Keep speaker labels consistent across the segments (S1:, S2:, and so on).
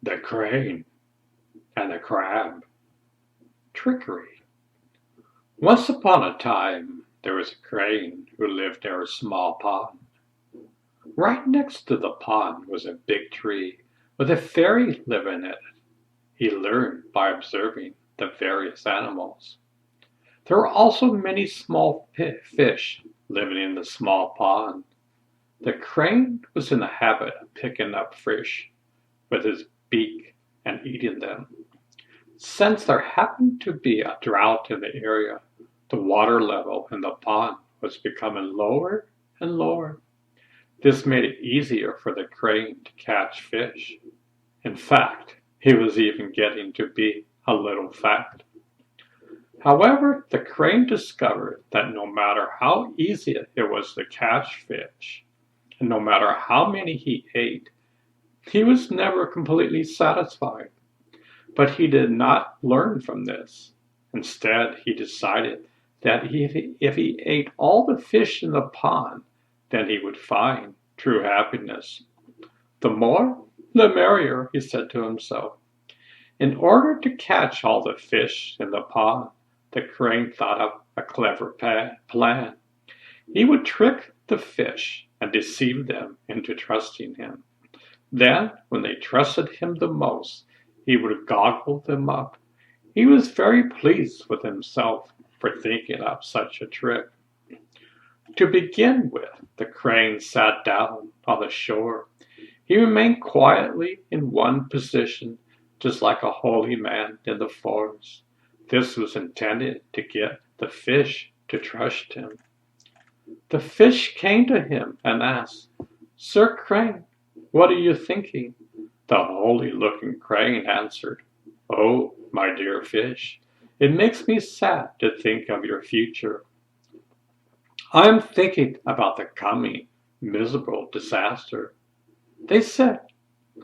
S1: The Crane and the Crab. Trickery. Once upon a time, there was a crane who lived near a small pond. Right next to the pond was a big tree with a fairy living in it. He learned by observing the various animals. There were also many small fish living in the small pond. The crane was in the habit of picking up fish with his beak and eating them. Since there happened to be a drought in the area, the water level in the pond was becoming lower and lower. This made it easier for the crane to catch fish. In fact, he was even getting to be a little fat. However, the crane discovered that no matter how easy it was to catch fish, and no matter how many he ate, he was never completely satisfied. But he did not learn from this. Instead, he decided that if he ate all the fish in the pond, then he would find true happiness. The more, the merrier, he said to himself. In order to catch all the fish in the pond, the crane thought of a clever plan. He would trick the fish and deceive them into trusting him. Then, when they trusted him the most, he would goggle them up. He was very pleased with himself for thinking up such a trick. To begin with, the crane sat down on the shore. He remained quietly in one position, just like a holy man in the forest. This was intended to get the fish to trust him. The fish came to him and asked, "Sir Crane, what are you thinking?" The holy-looking crane answered, "Oh, my dear fish, it makes me sad to think of your future. I am thinking about the coming miserable disaster." They said,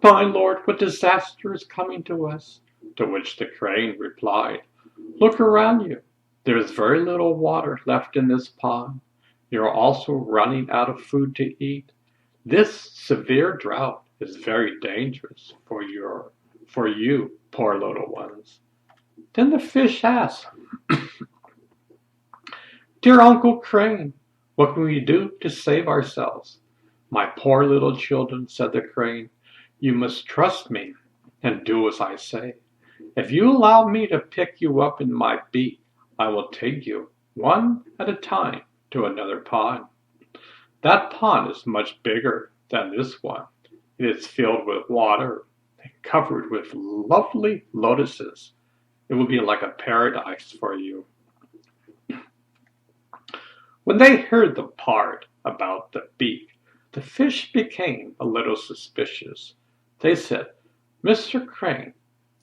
S1: "My lord, what disaster is coming to us?" To which the crane replied, "Look around you. There is very little water left in this pond. You are also running out of food to eat. This severe drought is very dangerous for you poor little ones." Then the fish asked, "Dear Uncle Crane, what can we do to save ourselves?" "My poor little children," said the crane, "you must trust me and do as I say. If you allow me to pick you up in my beak, I will take you, one at a time, to another pond. That pond is much bigger than this one. It is filled with water and covered with lovely lotuses. It will be like a paradise for you." When they heard the part about the beak, the fish became a little suspicious. They said, "Mr. Crane,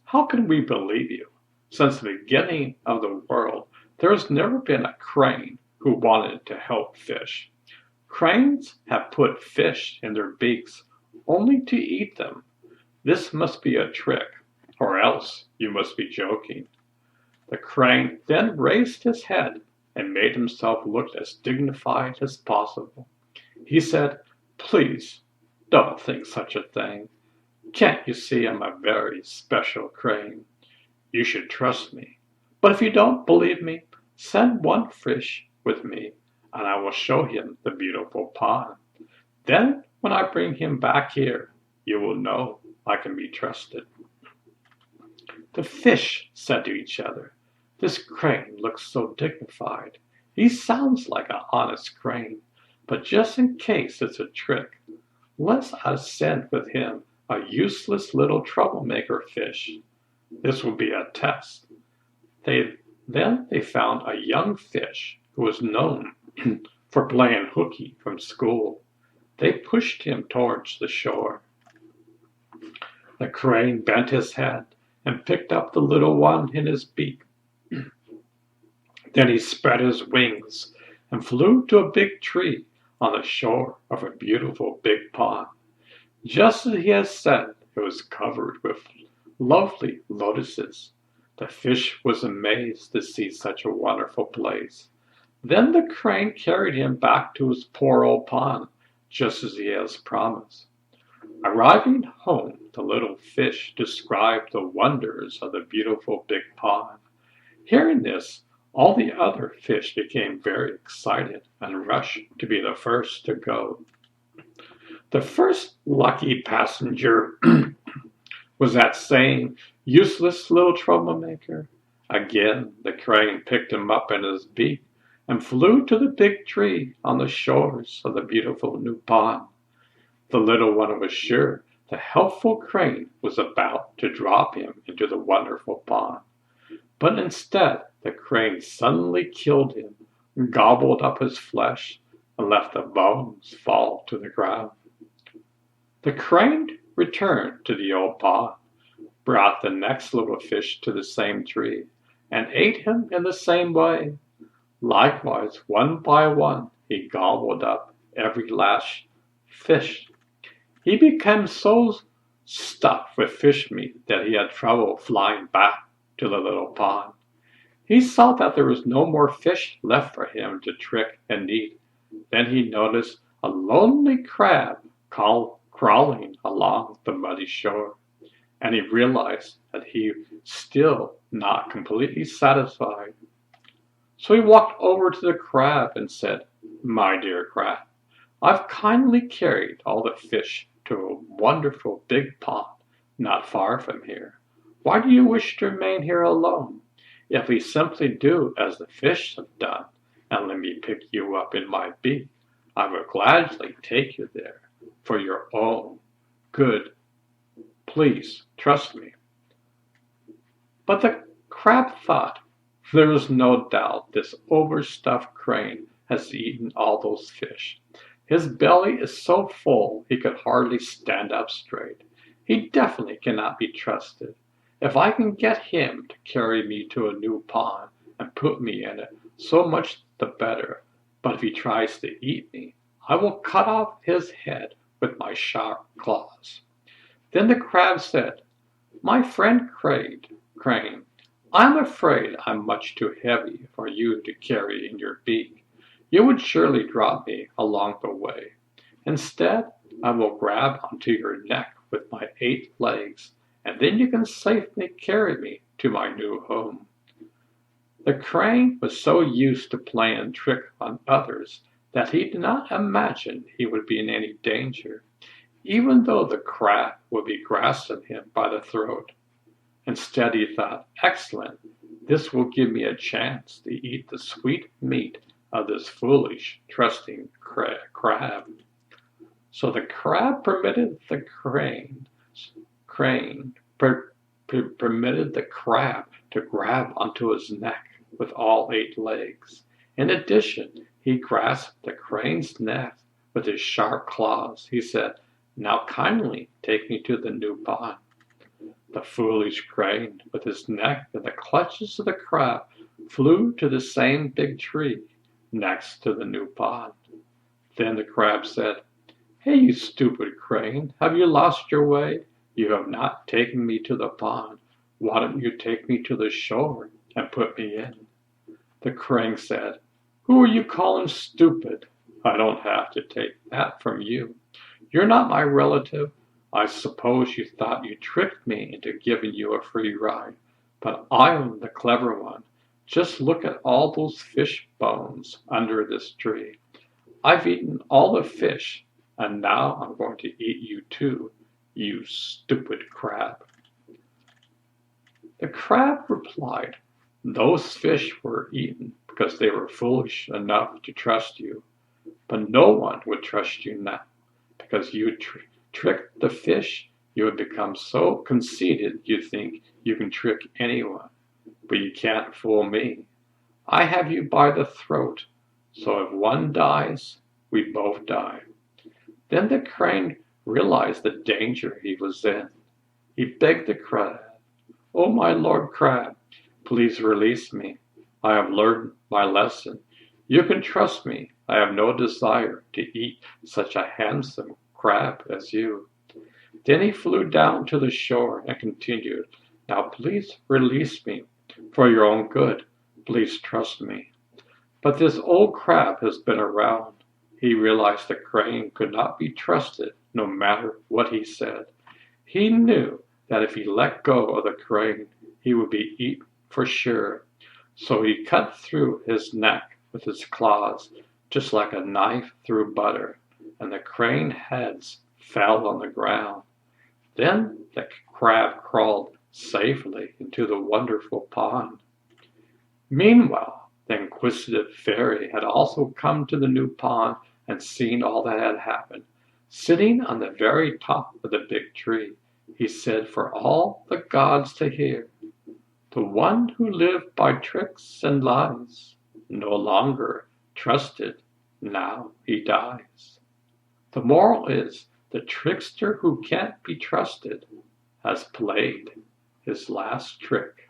S1: how can we believe you? Since the beginning of the world, there has never been a crane who wanted to help fish. Cranes have put fish in their beaks only to eat them. This must be a trick, or else you must be joking." The crane then raised his head and made himself look as dignified as possible. He said, "Please, don't think such a thing. Can't you see I'm a very special crane? You should trust me. But if you don't believe me, send one fish with me, and I will show him the beautiful pond. Then, when I bring him back here, you will know I can be trusted." The fish said to each other, "This crane looks so dignified. He sounds like an honest crane. But just in case it's a trick, let us send with him a useless little troublemaker fish. This will be a test." Then they found a young fish who was known for playing hooky from school. They pushed him towards the shore. The crane bent his head and picked up the little one in his beak. Then he spread his wings and flew to a big tree on the shore of a beautiful big pond. Just as he had said, it was covered with lovely lotuses. The fish was amazed to see such a wonderful place. Then the crane carried him back to his poor old pond, just as he had promised. Arriving home, the little fish described the wonders of the beautiful big pond. Hearing this, all the other fish became very excited and rushed to be the first to go. The first lucky passenger was that same useless little troublemaker. Again, the crane picked him up in his beak and flew to the big tree on the shores of the beautiful new pond. The little one was sure the helpful crane was about to drop him into the wonderful pond. But instead, the crane suddenly killed him, gobbled up his flesh, and left the bones fall to the ground. The crane returned to the old pond, brought the next little fish to the same tree, and ate him in the same way. Likewise, one by one, he gobbled up every last fish. He became so stuffed with fish meat that he had trouble flying back to the little pond. He saw that there was no more fish left for him to trick and eat. Then he noticed a lonely crab crawling along the muddy shore, and he realized that he was still not completely satisfied. So he walked over to the crab and said, "My dear crab, I've kindly carried all the fish to a wonderful big pond not far from here. Why do you wish to remain here alone? If we simply do as the fish have done, and let me pick you up in my beak, I will gladly take you there for your own good. Please trust me." But the crab thought, "There is no doubt this overstuffed crane has eaten all those fish. His belly is so full he could hardly stand up straight. He definitely cannot be trusted. If I can get him to carry me to a new pond and put me in it, so much the better. But if he tries to eat me, I will cut off his head with my sharp claws." Then the crab said, "My friend Crane, I'm afraid I'm much too heavy for you to carry in your beak. You would surely drop me along the way. Instead, I will grab onto your neck with my 8 legs, and then you can safely carry me to my new home." The crane was so used to playing trick on others that he did not imagine he would be in any danger, even though the crab would be grasping him by the throat. Instead, he thought, "Excellent, this will give me a chance to eat the sweet meat of this foolish, trusting crab." So the crab permitted the permitted the crab to grab onto his neck with all 8 legs. In addition, he grasped the crane's neck with his sharp claws. He said, "Now kindly take me to the new pond." The foolish crane, with his neck in the clutches of the crab, flew to the same big tree next to the new pond. Then the crab said, "Hey, you stupid crane, have you lost your way? You have not taken me to the pond. Why don't you take me to the shore and put me in?" The crane said, "Who are you calling stupid? I don't have to take that from you. You're not my relative. I suppose you thought you tricked me into giving you a free ride, but I am the clever one. Just look at all those fish bones under this tree. I've eaten all the fish, and now I'm going to eat you too, you stupid crab." The crab replied, "Those fish were eaten because they were foolish enough to trust you, but no one would trust you now because you tricked the fish. You have become so conceited you think you can trick anyone, but you can't fool me. I have you by the throat, so if one dies, we both die." Then the crane realized the danger he was in. He begged the crab, "Oh, my Lord Crab, please release me. I have learned my lesson. You can trust me. I have no desire to eat such a handsome crab as you." Then he flew down to the shore and continued, "Now please release me. For your own good, please trust me." But this old crab has been around. He realized the crane could not be trusted no matter what he said. He knew that if he let go of the crane, he would be eaten for sure. So he cut through his neck with his claws, just like a knife through butter, and the crane heads fell on the ground. Then the crab crawled safely into the wonderful pond. Meanwhile, the inquisitive fairy had also come to the new pond and seen all that had happened. Sitting on the very top of the big tree, he said for all the gods to hear, "The one who lived by tricks and lies, no longer trusted, now he dies." The moral is, the trickster who can't be trusted has played his last trick.